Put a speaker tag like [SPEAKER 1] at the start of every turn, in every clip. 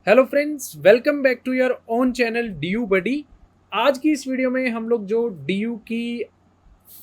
[SPEAKER 1] Hello friends, welcome back to your own channel DU buddy. आज की इस video में हम लोग जो डीयू की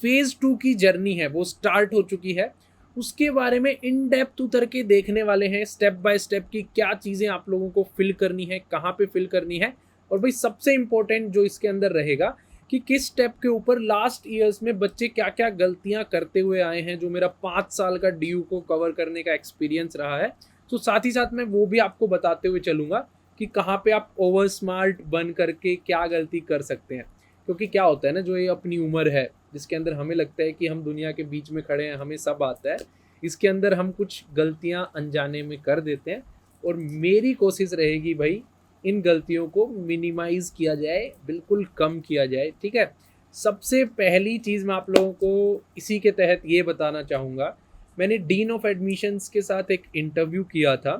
[SPEAKER 1] फेज़ 2 की जर्नी है वो स्टार्ट हो चुकी है, उसके बारे में इन डेप्थ उतर के देखने वाले हैं स्टेप बाय स्टेप की क्या चीज़ें आप लोगों को फिल करनी है, कहाँ पे फिल करनी है। और भाई सबसे इम्पोर्टेंट जो इसके अंदर रहेगा कि किस स्टेप के ऊपर लास्ट ईयर्स में बच्चे क्या क्या गलतियाँ करते हुए आए हैं, जो मेरा 5 साल का डीयू को कवर करने का एक्सपीरियंस रहा है। तो साथ ही साथ मैं वो भी आपको बताते हुए चलूँगा कि कहाँ पे आप ओवर स्मार्ट बन करके क्या गलती कर सकते हैं। क्योंकि क्या होता है ना, जो ये अपनी उम्र है जिसके अंदर हमें लगता है कि हम दुनिया के बीच में खड़े हैं, हमें सब आता है, इसके अंदर हम कुछ गलतियाँ अनजाने में कर देते हैं। और मेरी कोशिश रहेगी भाई इन गलतियों को मिनिमाइज़ किया जाए, बिल्कुल कम किया जाए, ठीक है। सबसे पहली चीज़ मैं आप लोगों को इसी के तहत ये बताना चाहूँगा, मैंने डीन ऑफ एडमिशन्स के साथ एक इंटरव्यू किया था,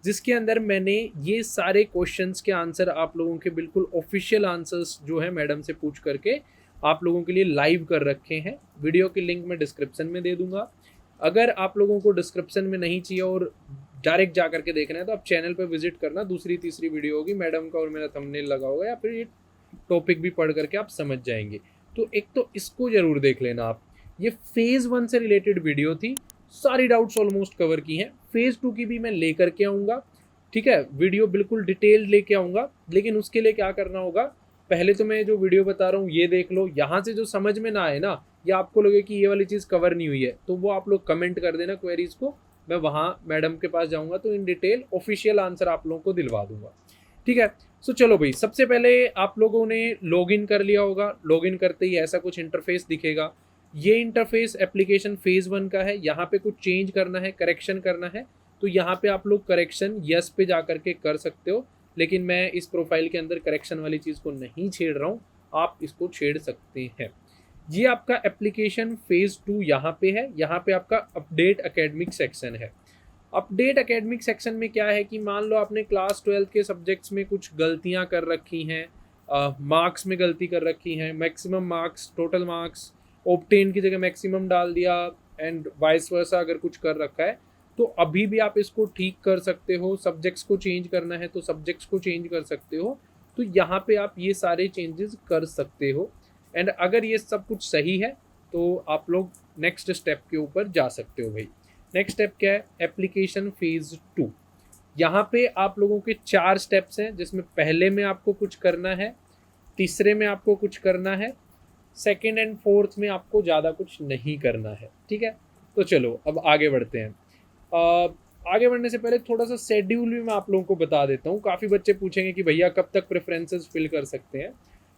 [SPEAKER 1] जिसके अंदर मैंने ये सारे क्वेश्चंस के आंसर आप लोगों के बिल्कुल ऑफिशियल आंसर्स जो है मैडम से पूछ करके आप लोगों के लिए लाइव कर रखे हैं। वीडियो की लिंक मैं डिस्क्रिप्शन में दे दूंगा। अगर आप लोगों को डिस्क्रिप्शन में नहीं चाहिए और डायरेक्ट जा करके देखना है तो आप चैनल पर विजिट करना, दूसरी तीसरी वीडियो होगी, मैडम का और मेरा थंबनेल लगा होगा, या फिर ये टॉपिक भी पढ़ करके आप समझ जाएंगे। तो एक तो इसको ज़रूर देख लेना आप। ये फेज़ 1 से रिलेटेड वीडियो थी, सारी डाउट्स ऑलमोस्ट कवर की हैं। फेज़ 2 की भी मैं लेकर के आऊँगा, ठीक है, वीडियो बिल्कुल डिटेल्ड लेके आऊँगा। लेकिन उसके लिए क्या करना होगा, पहले तो मैं जो वीडियो बता रहा हूँ ये देख लो। यहाँ से जो समझ में ना आए ना, या आपको लगे कि ये वाली चीज़ कवर नहीं हुई है, तो वो आप लोग कमेंट कर देना क्वेरीज को, मैं वहाँ मैडम के पास जाऊँगा तो इन डिटेल ऑफिशियल आंसर आप लोगों को दिलवा दूंगा, ठीक है। सो चलो भाई, सबसे पहले आप लोगों ने लॉगिन कर लिया होगा। लॉगिन करते ही ऐसा कुछ इंटरफेस दिखेगा। ये इंटरफेस एप्लीकेशन फेज़ 1 का है। यहाँ पे कुछ चेंज करना है, करेक्शन करना है, तो यहाँ पे आप लोग करेक्शन यस पे जा करके कर सकते हो। लेकिन मैं इस प्रोफाइल के अंदर करेक्शन वाली चीज़ को नहीं छेड़ रहा हूँ, आप इसको छेड़ सकते हैं। ये आपका एप्लीकेशन फेज़ 2 यहाँ पे है। यहाँ पे आपका अपडेट एकेडमिक सेक्शन है। अपडेट एकेडमिक सेक्शन में क्या है कि मान लो आपने क्लास 12 के सब्जेक्ट्स में कुछ गलतियाँ कर रखी हैं, मार्क्स में गलती कर रखी हैं, maximum marks, total marks obtain की जगह मैक्सिमम डाल दिया, एंड वाइस वर्सा अगर कुछ कर रखा है तो अभी भी आप इसको ठीक कर सकते हो। सब्जेक्ट्स को चेंज करना है तो सब्जेक्ट्स को चेंज कर सकते हो। तो यहाँ पे आप ये सारे चेंजेस कर सकते हो। एंड अगर ये सब कुछ सही है तो आप लोग नेक्स्ट स्टेप के ऊपर जा सकते हो भाई। नेक्स्ट स्टेप क्या है, एप्लीकेशन फेज़ 2। यहाँ पे आप लोगों के 4 स्टेप्स हैं, जिसमें पहले में आपको कुछ करना है, तीसरे में आपको कुछ करना है, सेकेंड एंड फोर्थ में आपको ज़्यादा कुछ नहीं करना है, ठीक है। तो चलो अब आगे बढ़ते हैं। आगे बढ़ने से पहले थोड़ा सा शेड्यूल भी मैं आप लोगों को बता देता हूँ। काफ़ी बच्चे पूछेंगे कि भैया कब तक प्रेफरेंसेस फिल कर सकते हैं।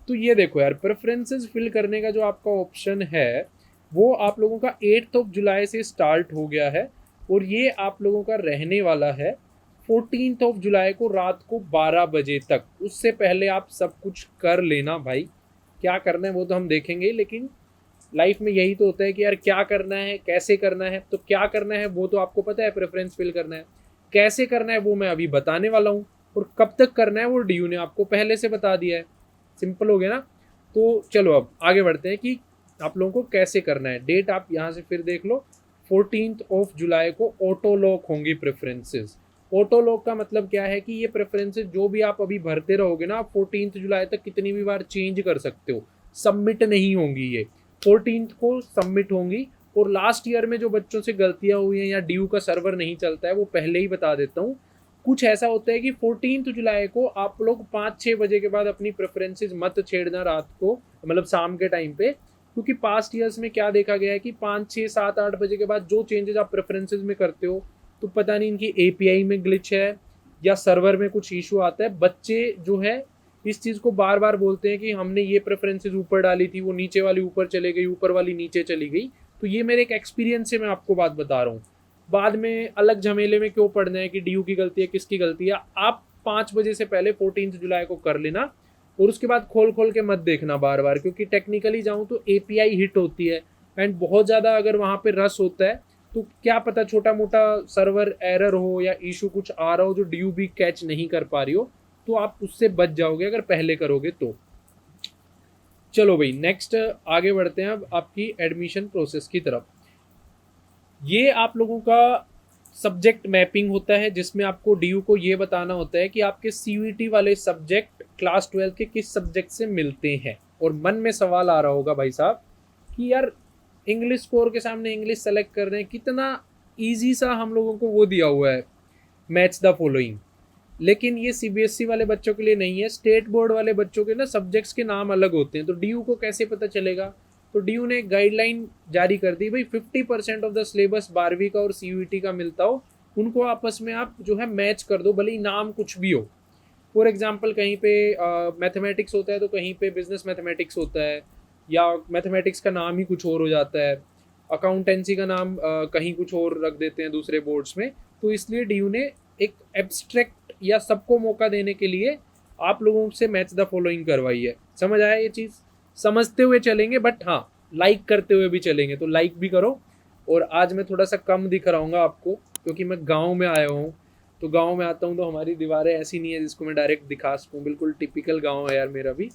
[SPEAKER 1] तो ये देखो यार, प्रेफरेंसेस फिल करने का जो आपका ऑप्शन है वो आप लोगों का 8 जुलाई से स्टार्ट हो गया है, और ये आप लोगों का रहने वाला है 14 जुलाई को रात को 12 बजे तक। उससे पहले आप सब कुछ कर लेना भाई। क्या करना है वो तो हम देखेंगे, लेकिन लाइफ में यही तो होता है कि यार क्या करना है, कैसे करना है। तो क्या करना है वो तो आपको पता है, प्रेफरेंस फिल करना है। कैसे करना है वो मैं अभी बताने वाला हूँ, और कब तक करना है वो डीयू ने आपको पहले से बता दिया है। सिंपल हो गया ना। तो चलो अब आगे बढ़ते हैं कि आप लोगों को कैसे करना है। डेट आप यहाँ से फिर देख लो, 14 जुलाई को ऑटो लॉक होंगी प्रेफरेंसेस। ऑटो लॉक का मतलब क्या है कि ये प्रेफरेंसेस जो भी आप अभी भरते रहोगे ना, आप 14 जुलाई तक कितनी भी बार चेंज कर सकते हो, सबमिट नहीं होंगी। ये 14 को सबमिट होंगी। और लास्ट ईयर में जो बच्चों से गलतियां हुई हैं या ड्यू का सर्वर नहीं चलता है, वो पहले ही बता देता हूँ। कुछ ऐसा होता है कि 14 जुलाई को आप लोग 5-6 बजे के बाद अपनी प्रेफरेंसेस मत छेड़ना रात को, मतलब शाम के टाइम पे। क्योंकि पास्ट ईयर्स में क्या देखा गया है कि 5, 6, 7, 8 बजे के बाद जो चेंजेस आप प्रेफरेंसेस में करते हो, तो पता नहीं इनकी एपीआई में ग्लिच है या सर्वर में कुछ इशू आता है। बच्चे जो है इस चीज़ को बार बार बोलते हैं कि हमने ये प्रेफरेंसेस ऊपर डाली थी, वो नीचे वाली ऊपर चले गई, ऊपर वाली नीचे चली गई। तो ये मेरे एक एक्सपीरियंस से मैं आपको बात बता रहा हूँ। बाद में अलग झमेले में क्यों पड़ना है कि डीयू की गलती है, किसकी गलती है। आप 5 बजे से पहले 14 जुलाई को कर लेना, और उसके बाद खोल खोल के मत देखना बार बार, क्योंकि टेक्निकली जाऊँ तो एपीआई हिट होती है, एंड बहुत ज़्यादा अगर वहाँ पे रस होता है तो क्या पता छोटा मोटा सर्वर एरर हो या इशू कुछ आ रहा हो जो डीयू भी कैच नहीं कर पा रही हो, तो आप उससे बच जाओगे अगर पहले करोगे तो। चलो भाई, नेक्स्ट आगे बढ़ते हैं अब आपकी एडमिशन प्रोसेस की तरफ। ये आप लोगों का सब्जेक्ट मैपिंग होता है, जिसमें आपको डीयू को ये बताना होता है कि आपके सीयूईटी वाले सब्जेक्ट क्लास 12 के किस सब्जेक्ट से मिलते हैं। और मन में सवाल आ रहा होगा भाई साहब कि यार इंग्लिश स्कोर के सामने इंग्लिश सेलेक्ट कर रहे हैं, कितना ईजी सा हम लोगों को वो दिया हुआ है, मैच द फॉलोइंग। लेकिन ये सीबीएसई वाले बच्चों के लिए नहीं है, स्टेट बोर्ड वाले बच्चों के ना सब्जेक्ट्स के नाम अलग होते हैं। तो डीयू को कैसे पता चलेगा? तो डीयू ने एक गाइडलाइन जारी कर दी, भाई 50% ऑफ द सिलेबस 12वीं का और सीयूईटी का मिलता हो, उनको आपस में आप जो है मैच कर दो, भले ही नाम कुछ भी हो। फॉर एग्जाम्पल कहीं पे मैथमेटिक्स होता है तो कहीं पे बिजनेस मैथमेटिक्स होता है, या मैथमेटिक्स का नाम ही कुछ और हो जाता है, अकाउंटेंसी का नाम कहीं कुछ और रख देते हैं दूसरे बोर्ड्स में। तो इसलिए डीयू ने एक एब्स्ट्रैक्ट या सबको मौका देने के लिए आप लोगों से मैच द फॉलोइंग करवाई है। समझ आया ये चीज़? समझते हुए चलेंगे, बट हाँ लाइक करते हुए भी चलेंगे, तो लाइक भी करो। और आज मैं थोड़ा सा कम दिख रहा हूँ आपको, क्योंकि मैं गांव में आया हूँ। तो गांव में आता हूँ तो हमारी दीवारें ऐसी नहीं है जिसको मैं डायरेक्ट दिखा सकूँ, बिल्कुल टिपिकल गांव है यार मेरा भी।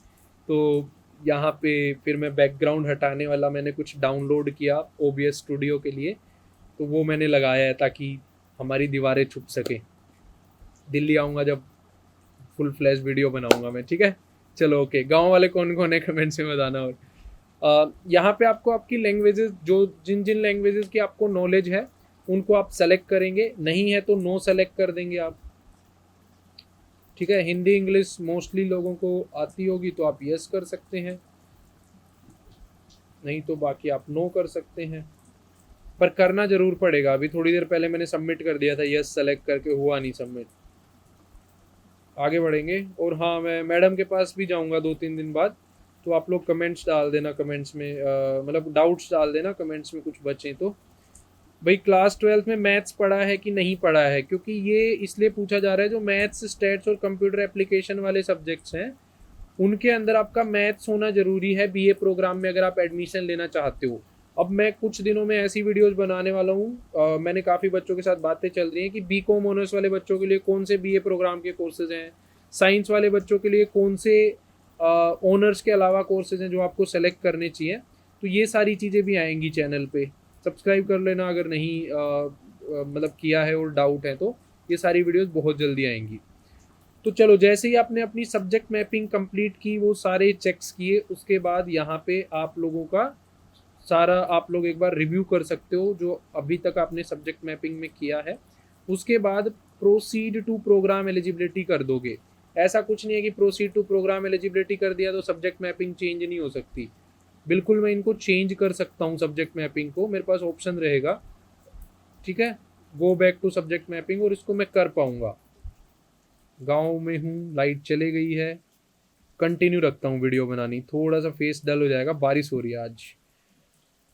[SPEAKER 1] तो यहाँ पे फिर मैं बैकग्राउंड हटाने वाला मैंने कुछ डाउनलोड किया OBS स्टूडियो के लिए, तो वो मैंने लगाया है ताकि हमारी दीवारें छुप सकें। दिल्ली आऊँगा जब फुल फ्लैश वीडियो बनाऊँगा मैं, ठीक है? चलो ओके, गांव वाले कौन कौन है कमेंट्स में बताना। और यहाँ पे आपको आपकी लैंग्वेजेस, जो जिन जिन लैंग्वेजेस की आपको नॉलेज है उनको आप सेलेक्ट करेंगे, नहीं है तो नो सेलेक्ट कर देंगे आप, ठीक है? हिंदी इंग्लिश मोस्टली लोगों को आती होगी तो आप यस कर सकते हैं, नहीं तो बाकी आप नो कर सकते हैं। पर करना जरूर पड़ेगा, अभी थोड़ी देर पहले मैंने सबमिट कर दिया था यस सेलेक्ट करके, हुआ नहीं सबमिट। आगे बढ़ेंगे। और हाँ, मैं मैडम के पास भी जाऊँगा 2-3 दिन बाद, तो आप लोग कमेंट्स डाल देना, कमेंट्स में मतलब डाउट्स डाल देना कमेंट्स में, कुछ बचें तो। भाई क्लास 12 में मैथ्स पढ़ा है कि नहीं पढ़ा है, क्योंकि ये इसलिए पूछा जा रहा है, जो मैथ्स स्टैट्स और कंप्यूटर एप्लीकेशन वाले सब्जेक्ट्स हैं उनके अंदर आपका मैथ्स होना ज़रूरी है बीए प्रोग्राम में, अगर आप एडमिशन लेना चाहते हो। अब मैं कुछ दिनों में ऐसी वीडियोस बनाने वाला हूँ, मैंने काफ़ी बच्चों के साथ बातें चल रही हैं कि बीकॉम ऑनर्स वाले बच्चों के लिए कौन से बीए प्रोग्राम के कोर्सेज हैं, साइंस वाले बच्चों के लिए कौन से ऑनर्स के अलावा कोर्सेज हैं जो आपको सेलेक्ट करने चाहिए। तो ये सारी चीज़ें भी आएंगी चैनल पे, सब्सक्राइब कर लेना अगर नहीं मतलब किया है और डाउट है तो। ये सारी वीडियोस बहुत जल्दी आएंगी। तो चलो, जैसे ही आपने अपनी सब्जेक्ट मैपिंग कंप्लीट की, वो सारे चेक्स किए, उसके बाद यहाँ पे आप लोगों का सारा आप लोग एक बार रिव्यू कर सकते हो जो अभी तक आपने सब्जेक्ट मैपिंग में किया है। उसके बाद प्रोसीड टू प्रोग्राम एलिजिबिलिटी कर दोगे। ऐसा कुछ नहीं है कि प्रोसीड टू प्रोग्राम एलिजिबिलिटी कर दिया तो सब्जेक्ट मैपिंग चेंज नहीं हो सकती। बिल्कुल मैं इनको चेंज कर सकता हूँ, सब्जेक्ट मैपिंग को, मेरे पास ऑप्शन रहेगा, ठीक है? Go back to subject mapping, और इसको मैं कर पाऊँगा। गाँव में हूँ, लाइट चले गई है, कंटिन्यू रखता हूँ वीडियो बनानी, थोड़ा सा फेस डल हो जाएगा, बारिश हो रही है आज।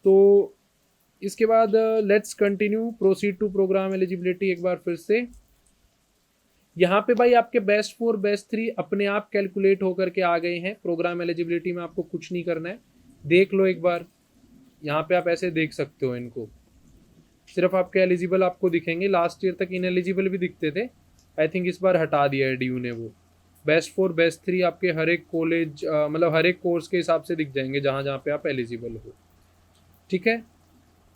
[SPEAKER 1] तो इसके बाद let's continue proceed to program eligibility एक बार फिर से। यहाँ पे भाई आपके बेस्ट 4 बेस्ट 3 अपने आप कैलकुलेट होकर के आ गए हैं। प्रोग्राम एलिजिबिलिटी में आपको कुछ नहीं करना है, देख लो एक बार, यहाँ पे आप ऐसे देख सकते हो इनको, सिर्फ आपके एलिजिबल आपको दिखेंगे। लास्ट ईयर तक इनएलिजिबल भी दिखते थे, आई थिंक इस बार हटा दिया है डीयू ने वो। बेस्ट 4 बेस्ट 3 आपके हर एक कॉलेज मतलब हर एक कोर्स के हिसाब से दिख जाएंगे जहाँ जहाँ पे आप एलिजिबल हो, ठीक है?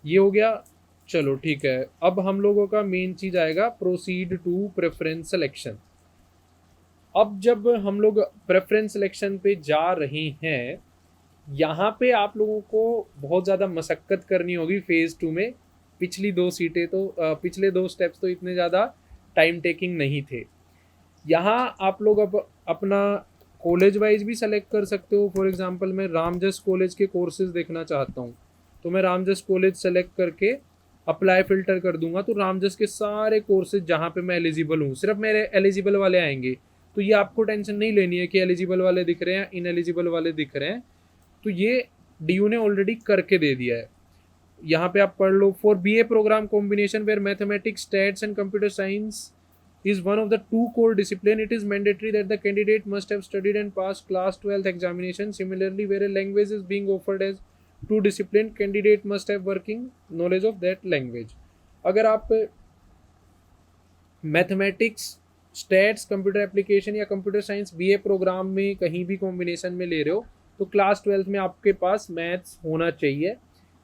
[SPEAKER 1] ये हो गया, चलो ठीक है। अब हम लोगों का मेन चीज आएगा प्रोसीड टू प्रेफरेंस सिलेक्शन। अब जब हम लोग प्रेफरेंस सिलेक्शन पे जा रहे हैं, यहाँ पे आप लोगों को बहुत ज़्यादा मशक्क़त करनी होगी फेज़ 2 में। पिछली 2 सीटें तो पिछले 2 स्टेप्स तो इतने ज़्यादा टाइम टेकिंग नहीं थे। यहाँ आप लोग अब अपना कॉलेज वाइज भी सेलेक्ट कर सकते हो। फॉर एग्जांपल मैं रामजस कॉलेज के कोर्सेज देखना चाहता हूँ, तो मैं रामजस कॉलेज सेलेक्ट करके अप्लाई फ़िल्टर कर दूंगा, तो रामजस के सारे कोर्सेज जहाँ पे मैं एलिजिबल हूँ, सिर्फ मेरे एलिजिबल वाले आएंगे। तो ये आपको टेंशन नहीं लेनी है कि एलिजिबल वाले दिख रहे हैं, इनएलिजिबल वाले दिख रहे हैं, तो ये डीयू ने ऑलरेडी करके दे दिया है। यहाँ पे आप पढ़ लो, for BA programme combination where mathematics, stats and computer science is one of the 2 core discipline, it is mandatory that the candidate must have studied and passed class 12th examination. Similarly, where a language is being offered as 2 discipline, candidate must have working knowledge of that language. अगर आप mathematics, stats, computer application या computer science BA programme में कहीं भी combination में ले रहे हो, तो क्लास 12th में आपके पास मैथ्स होना चाहिए।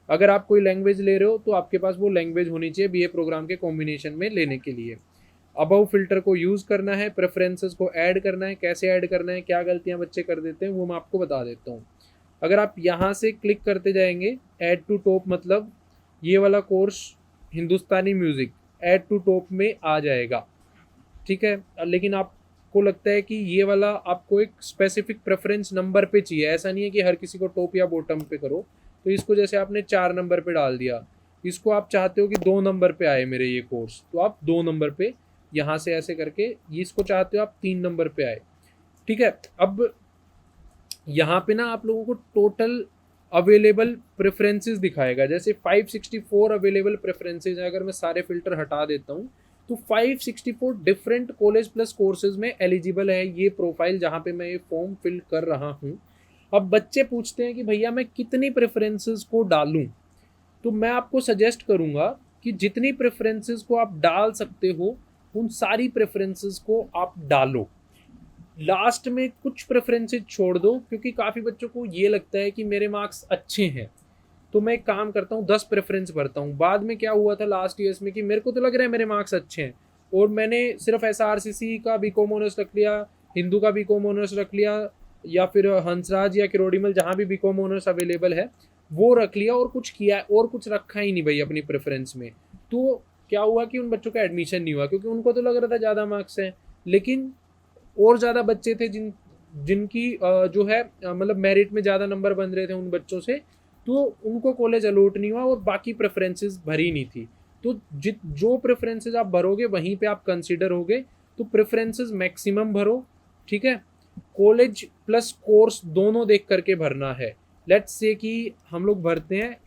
[SPEAKER 1] अगर आप कोई लैंग्वेज ले रहे हो तो आपके पास वो लैंग्वेज होनी चाहिए बीए प्रोग्राम के कॉम्बिनेशन में लेने के लिए। अबव फिल्टर को यूज़ करना है, प्रेफरेंसेस को ऐड करना है, कैसे ऐड करना है, क्या गलतियां बच्चे कर देते हैं वो मैं आपको बता देता हूँ। अगर आप यहाँ से क्लिक करते जाएंगे ऐड टू टॉप, मतलब ये वाला course Hindustani music add to top में आ जाएगा, ठीक है। लेकिन आपको लगता है कि ये वाला आपको एक स्पेसिफिक प्रेफरेंस नंबर पे चाहिए, ऐसा नहीं है कि हर किसी को टॉप या बॉटम पे करो। तो इसको जैसे आपने 4 नंबर पे डाल दिया, इसको आप चाहते हो कि 2 नंबर पे आए मेरे ये कोर्स, तो आप 2 नंबर पे यहाँ से ऐसे करके, इसको चाहते हो आप 3 नंबर पे आए, ठीक है। अब यहाँ पे ना आप लोगों को टोटल अवेलेबल प्रेफरेंसेस दिखाएगा, जैसे 564 अवेलेबल प्रेफरेंसेस है। अगर मैं सारे फिल्टर हटा देता हूँ तो 564 डिफरेंट कॉलेज प्लस कोर्सेज में एलिजिबल है ये प्रोफाइल जहाँ पे मैं ये फॉर्म फिल कर रहा हूँ। अब बच्चे पूछते हैं कि भैया मैं कितनी प्रेफरेंसेस को डालूं, तो मैं आपको सजेस्ट करूंगा कि जितनी प्रेफरेंसेस को आप डाल सकते हो उन सारी प्रेफरेंसेस को आप डालो। लास्ट में कुछ प्रेफरेंसेस छोड़ दो, क्योंकि काफ़ी बच्चों को ये लगता है कि मेरे मार्क्स अच्छे हैं तो मैं एक काम करता हूँ 10 प्रेफरेंस भरता हूँ। बाद में क्या हुआ था लास्ट ईयर्स में कि मेरे को तो लग रहा है मेरे मार्क्स अच्छे हैं और मैंने सिर्फ SRCC का बीकॉम ऑनर्स रख लिया, हिंदू का बीकॉम ऑनर्स रख लिया, या फिर हंसराज या किरोड़ीमल जहाँ भी बीकॉम ऑनर्स अवेलेबल है वो रख लिया और कुछ किया और कुछ रखा ही नहीं भाई अपनी प्रेफरेंस में। तो क्या हुआ कि उन बच्चों का एडमिशन नहीं हुआ, क्योंकि उनको तो लग रहा था ज़्यादा मार्क्स हैं, लेकिन और ज़्यादा बच्चे थे जिनकी जो है मतलब मेरिट में ज़्यादा नंबर बन रहे थे उन बच्चों से, तो उनको कॉलेज अलॉट नहीं हुआ और बाकी प्रेफरेंसेस भरी नहीं थी। तो जो प्रेफरेंसेस आप भरोगे वहीं पे आप कंसिडर होगे, तो प्रेफरेंसेस मैक्सिमम भरो, ठीक है। कॉलेज प्लस कोर्स दोनों देख करके भरना है। लेट्स से कि हम लोग भरते हैं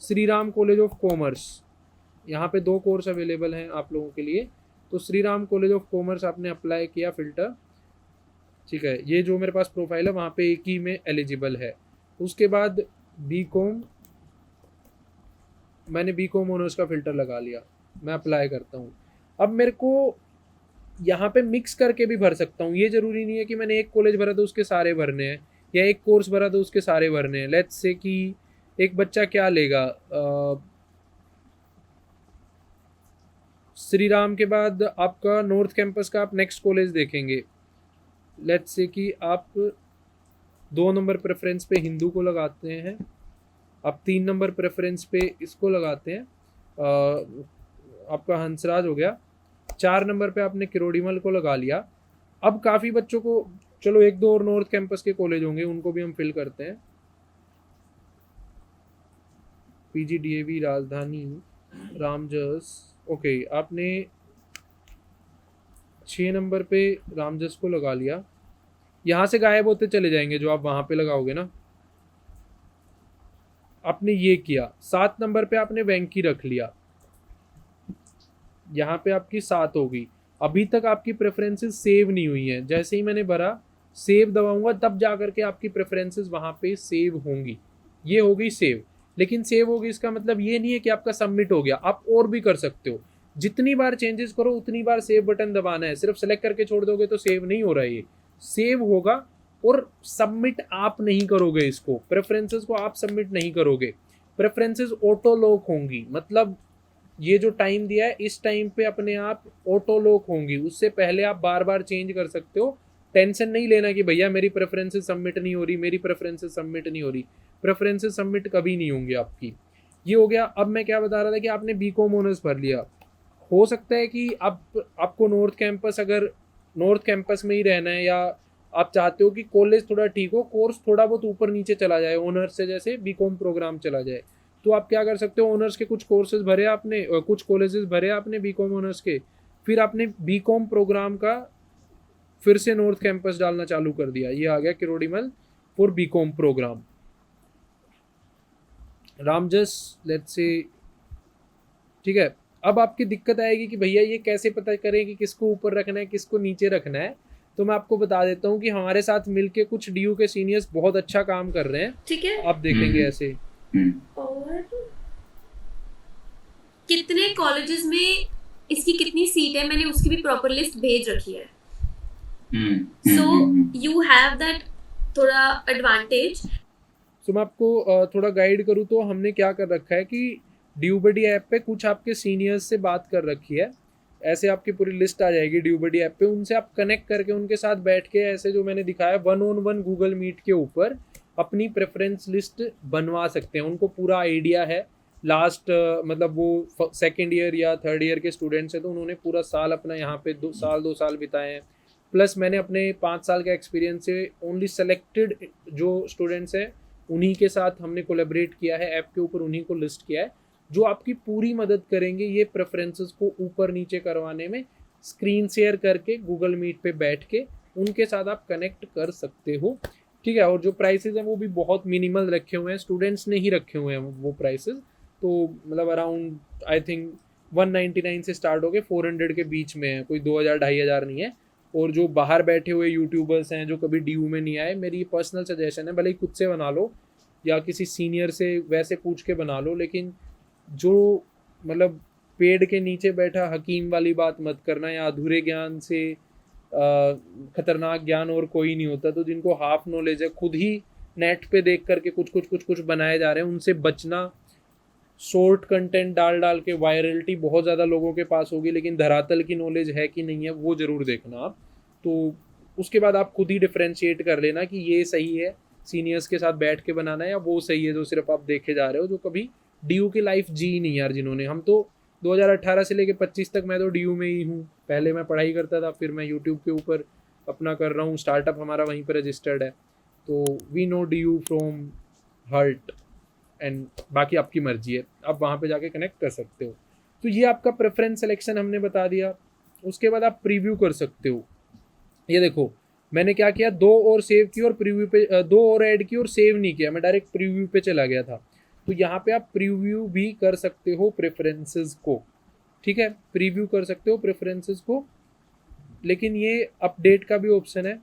[SPEAKER 1] Shri Ram college of commerce, यहाँ पे 2 कोर्स अवेलेबल हैं आप लोगों के लिए। तो Shri Ram college of commerce आपने अप्लाई किया फिल्टर, ठीक है, ये जो मेरे पास प्रोफाइल है वहाँ पे एक ही में एलिजिबल है। उसके बाद बीकॉम, मैंने बीकॉम ऑनर्स का फ़िल्टर लगा लिया, मैं अप्लाई करता हूँ। अब मेरे को यहाँ पे मिक्स करके भी भर सकता हूँ, ये ज़रूरी नहीं है कि मैंने एक कॉलेज भरा तो उसके सारे भरने हैं, या एक कोर्स भरा तो उसके सारे भरने हैं। लेट्स से कि एक बच्चा क्या लेगा, श्री राम के बाद आपका नॉर्थ कैंपस का आप नेक्स्ट कॉलेज देखेंगे। लेट्स से कि आप 2 नंबर प्रेफरेंस पे हिंदू को लगाते हैं, आप 3 नंबर प्रेफरेंस पे इसको लगाते हैं, आपका हंसराज हो गया, 4 नंबर पे आपने किरोड़ीमल को लगा लिया। अब काफ़ी बच्चों को, चलो 1-2 और नॉर्थ कैंपस के कॉलेज होंगे उनको भी हम फिल करते हैं, PGDAV, राजधानी, रामजस, ओके। आपने 6 नंबर पे रामजस को लगा लिया, यहाँ से गायब होते चले जाएंगे जो आप वहाँ पे लगाओगे ना। आपने ये किया, 7 नंबर पे आपने वेंकी रख लिया, यहाँ पे आपकी 7 होगी। अभी तक आपकी प्रेफरेंसेस सेव नहीं हुई हैं, जैसे ही मैंने भरा सेव दबाऊंगा तब जा करके आपकी प्रेफरेंसेस वहाँ पे सेव होंगी। ये हो गई सेव, लेकिन सेव होगी इसका मतलब ये नहीं है कि आपका सबमिट हो गया, आप और भी कर सकते हो। जितनी बार चेंजेस करो उतनी बार सेव बटन दबाना है, सिर्फ सेलेक्ट करके छोड़ दोगे तो सेव नहीं हो रहा है, ये सेव होगा और सबमिट आप नहीं करोगे इसको, प्रेफरेंसेस को आप सबमिट नहीं करोगे, प्रेफरेंसेस ऑटो लॉक होंगी। मतलब ये जो टाइम दिया है इस टाइम पे अपने आप ऑटो लॉक होंगी, उससे पहले आप बार बार चेंज कर सकते हो। टेंशन नहीं लेना कि भैया मेरी प्रेफरेंसेस सबमिट नहीं हो रही, मेरी प्रेफरेंसेस सबमिट नहीं हो रही, प्रेफरेंसेस सबमिट कभी नहीं होंगी आपकी। ये हो गया। अब मैं क्या बता रहा था कि आपने बीकॉम ऑनर्स भर लिया, हो सकता है कि आपको नॉर्थ कैंपस, अगर नॉर्थ कैंपस में ही रहना है, या आप चाहते हो कि कॉलेज थोड़ा ठीक हो, कोर्स थोड़ा बहुत ऊपर नीचे चला जाए ऑनर्स से, जैसे बीकॉम प्रोग्राम चला जाए, तो आप क्या कर सकते हो, ऑनर्स के कुछ कोर्सेज भरे आपने, कुछ कॉलेजेस भरे आपने बीकॉम ऑनर्स के, फिर आपने बीकॉम प्रोग्राम का फिर से नॉर्थ कैंपस डालना चालू कर दिया। ये आ गया Kirorimal for BCom program, Ramjas, let's see, ठीक है। अब आपकी दिक्कत आएगी कि भैया ये कैसे पता करें कि किसको ऊपर रखना है किसको नीचे रखना है। तो मैं आपको बता देता हूँ कि हमारे साथ मिलके कुछ DU के सीनियर्स बहुत अच्छा काम कर रहे हैं,
[SPEAKER 2] ठीक है,
[SPEAKER 1] आप देखेंगे ऐसे।
[SPEAKER 2] और कितने कॉलेजेस में इसकी कितनी सीट है मैंने उसकी भी प्रॉपर लिस्ट भेज रखी है। सो यू हैव दैट थोड़ा एडवांटेज।
[SPEAKER 1] सो मैं आपको थोड़ा गाइड करूँ तो हमने क्या कर रखा है कि ड्यूबडी ऐप पे कुछ आपके सीनियर्स से बात कर रखी है। ऐसे आपकी पूरी लिस्ट आ जाएगी ड्यूबडी ऐप पे, उनसे आप कनेक्ट करके उनके साथ बैठ के ऐसे जो मैंने दिखाया 1-on-1 गूगल मीट के ऊपर अपनी प्रेफरेंस लिस्ट बनवा सकते हैं। उनको पूरा आइडिया है, लास्ट मतलब वो सेकेंड ईयर या थर्ड ईयर के स्टूडेंट्स हैं तो उन्होंने पूरा साल अपना यहाँ पे 2 साल बिताए हैं। प्लस मैंने अपने 5 साल का एक्सपीरियंस से ओनली सेलेक्टेड जो स्टूडेंट्स हैं उन्हीं के साथ हमने कोलेबरेट किया है ऐप के ऊपर, उन्हीं को लिस्ट किया है जो आपकी पूरी मदद करेंगे ये प्रेफरेंसेस को ऊपर नीचे करवाने में। स्क्रीन शेयर करके गूगल मीट पे बैठ के उनके साथ आप कनेक्ट कर सकते हो, ठीक है। और जो प्राइसेस हैं वो भी बहुत मिनिमल रखे हुए हैं, स्टूडेंट्स ने ही रखे हुए हैं वो प्राइसेस। तो मतलब अराउंड आई थिंक 199 से स्टार्ट हो गए 400 के बीच में है, कोई 2000-2500 नहीं है। और जो बाहर बैठे हुए यूट्यूबर्स हैं जो कभी ड्यू में नहीं आए, मेरी पर्सनल सजेशन है भले ही खुद से बना लो या किसी सीनियर से वैसे पूछ के बना लो, लेकिन जो मतलब पेड़ के नीचे बैठा हकीम वाली बात मत करना, या अधूरे ज्ञान से खतरनाक ज्ञान और कोई नहीं होता। तो जिनको हाफ नॉलेज है, खुद ही नेट पे देख करके कुछ बनाए जा रहे हैं, उनसे बचना। शॉर्ट कंटेंट डाल डाल के वायरलिटी बहुत ज़्यादा लोगों के पास होगी, लेकिन धरातल की नॉलेज है कि नहीं है वो ज़रूर देखना आप। तो उसके बाद आप खुद ही डिफ्रेंशिएट कर लेना कि ये सही है सीनियर्स के साथ बैठ के बनाना है, या वो सही है जो सिर्फ आप देखे जा रहे हो, जो कभी ड्यू की लाइफ जी नहीं यार जिन्होंने। हम तो 2018 से लेके 25 तक मैं तो ड्यू में ही हूँ। पहले मैं पढ़ाई करता था, फिर मैं यूट्यूब के ऊपर अपना कर रहा हूँ, स्टार्टअप हमारा वहीं पर रजिस्टर्ड है। तो we know due from heart and बाकी आपकी मर्जी है, आप वहाँ पे जाके कनेक्ट कर सकते हो। तो ये आपका प्रेफरेंस सिलेक्शन हमने बता दिया। उसके बाद आप प्रीव्यू कर सकते हो। ये देखो मैंने क्या किया, 2 और सेव की और प्रीव्यू पे 2 और ऐड की और सेव नहीं किया, मैं डायरेक्ट प्रीव्यू पे चला गया था। तो यहाँ पे आप प्रीव्यू भी कर सकते हो प्रेफरेंसेस को, ठीक है, प्रीव्यू कर सकते हो प्रेफरेंसेस को। लेकिन ये अपडेट का भी ऑप्शन है,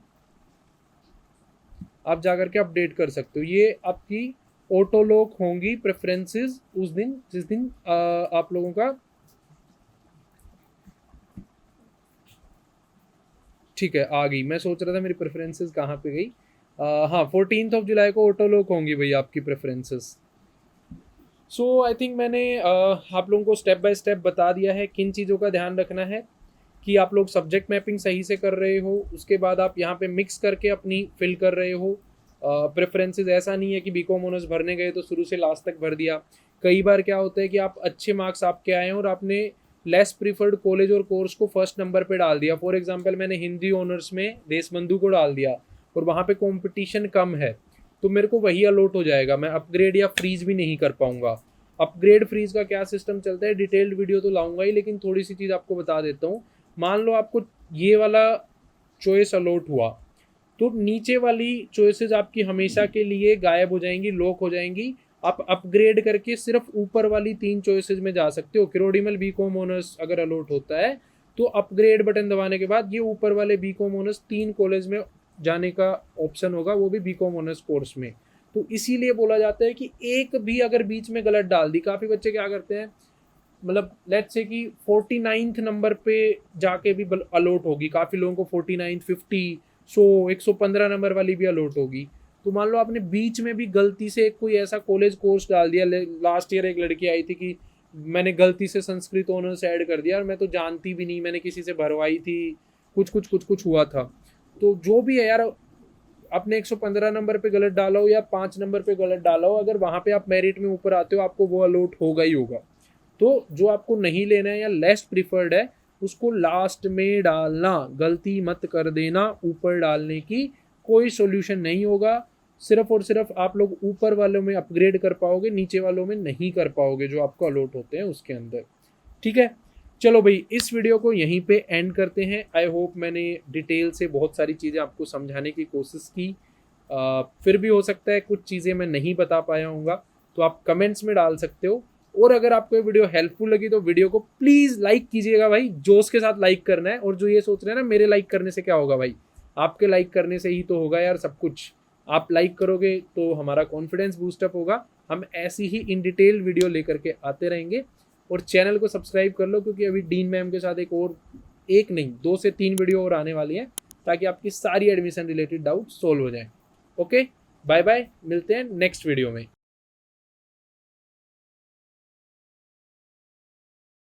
[SPEAKER 1] आप जाकर के अपडेट कर सकते हो। ये आपकी ऑटो लॉक होंगी प्रेफरेंसेस उस दिन जिस दिन आप लोगों का, ठीक है आ गई। मैं सोच रहा था मेरी प्रेफरेंसेस कहाँ पे गई। हाँ 14 जुलाई को ऑटो लॉक होंगी भैया आपकी प्रेफरेंसेस। सो आई थिंक मैंने आप लोगों को स्टेप बाय स्टेप बता दिया है किन चीज़ों का ध्यान रखना है कि आप लोग सब्जेक्ट मैपिंग सही से कर रहे हो। उसके बाद आप यहाँ पे मिक्स करके अपनी फिल कर रहे हो प्रेफरेंसेस। ऐसा नहीं है कि बीकॉम ऑनर्स भरने गए तो शुरू से लास्ट तक भर दिया। कई बार क्या होता है कि आप अच्छे मार्क्स आपके आए हैं और आपने लेस प्रीफर्ड कॉलेज और कोर्स को फर्स्ट नंबर पे डाल दिया। फॉर एग्जांपल मैंने हिंदी ऑनर्स में देशबंधु को डाल दिया और वहाँ पे कंपटीशन कम है, तो मेरे को वही अलॉट हो जाएगा, मैं अपग्रेड या फ्रीज भी नहीं कर पाऊंगा। अपग्रेड फ्रीज का क्या सिस्टम चलता है डिटेल्ड वीडियो तो लाऊंगा ही, लेकिन थोड़ी सी चीज़ आपको बता देता हूँ। मान लो आपको ये वाला चॉइस अलॉट हुआ तो नीचे वाली चॉइसेस आपकी हमेशा के लिए गायब हो जाएंगी, लॉक हो जाएंगी। आप अपग्रेड करके सिर्फ ऊपर वाली 3 चॉइसेस में जा सकते हो। किरोड़ीमल बीकॉम ऑनर्स अगर अलॉट होता है तो अपग्रेड बटन दबाने के बाद ये ऊपर वाले बीकॉम ऑनर्स 3 कॉलेज में जाने का ऑप्शन होगा, वो भी बीकॉम ऑनर्स कोर्स में। तो इसीलिए बोला जाता है कि एक भी अगर बीच में गलत डाल दी, काफ़ी बच्चे क्या करते हैं मतलब लेट्स से कि 49th नंबर पे जाके भी अलॉट होगी, काफ़ी लोगों को 49, 50, 100, 115 नंबर वाली भी अलॉट होगी। तो मान लो आपने बीच में भी गलती से कोई ऐसा कॉलेज कोर्स डाल दिया। लास्ट ईयर एक लड़की आई थी कि मैंने गलती से संस्कृत ऑनर्स ऐड कर दिया और मैं तो जानती भी नहीं, मैंने किसी से भरवाई थी, कुछ हुआ था। तो जो भी है यार, अपने 115 नंबर पे गलत डाला हो या 5 नंबर पे गलत डाला हो, अगर वहाँ पे आप मेरिट में ऊपर आते हो आपको वो अलॉट होगा ही होगा। तो जो आपको नहीं लेना है या लेस प्रीफर्ड है उसको लास्ट में डालना, गलती मत कर देना। ऊपर डालने की कोई सोल्यूशन नहीं होगा, सिर्फ और सिर्फ आप लोग ऊपर वालों में अपग्रेड कर पाओगे, नीचे वालों में नहीं कर पाओगे जो आपको अलॉट होते हैं उसके अंदर, ठीक है। चलो भाई इस वीडियो को यहीं पे एंड करते हैं। आई होप मैंने डिटेल से बहुत सारी चीज़ें आपको समझाने की कोशिश की। फिर भी हो सकता है कुछ चीज़ें मैं नहीं बता पाया हूँगा, तो आप कमेंट्स में डाल सकते हो। और अगर आपको ये वीडियो हेल्पफुल लगी तो वीडियो को प्लीज़ लाइक कीजिएगा भाई, जोश के साथ लाइक करना है। और जो ये सोच रहे हैं ना मेरे लाइक करने से क्या होगा भाई, आपके लाइक करने से ही तो होगा यार सब कुछ। आप लाइक करोगे तो हमारा कॉन्फिडेंस बूस्टअप होगा, हम ऐसी ही इन डिटेल वीडियो लेकर के आते रहेंगे। और चैनल को सब्सक्राइब कर लो क्योंकि अभी डीन मैम के साथ एक नहीं 2 से 3 वीडियो और आने वाली हैं ताकि आपकी सारी एडमिशन रिलेटेड डाउट सोल्व हो जाए। ओके, बाय बाय, मिलते हैं नेक्स्ट वीडियो में।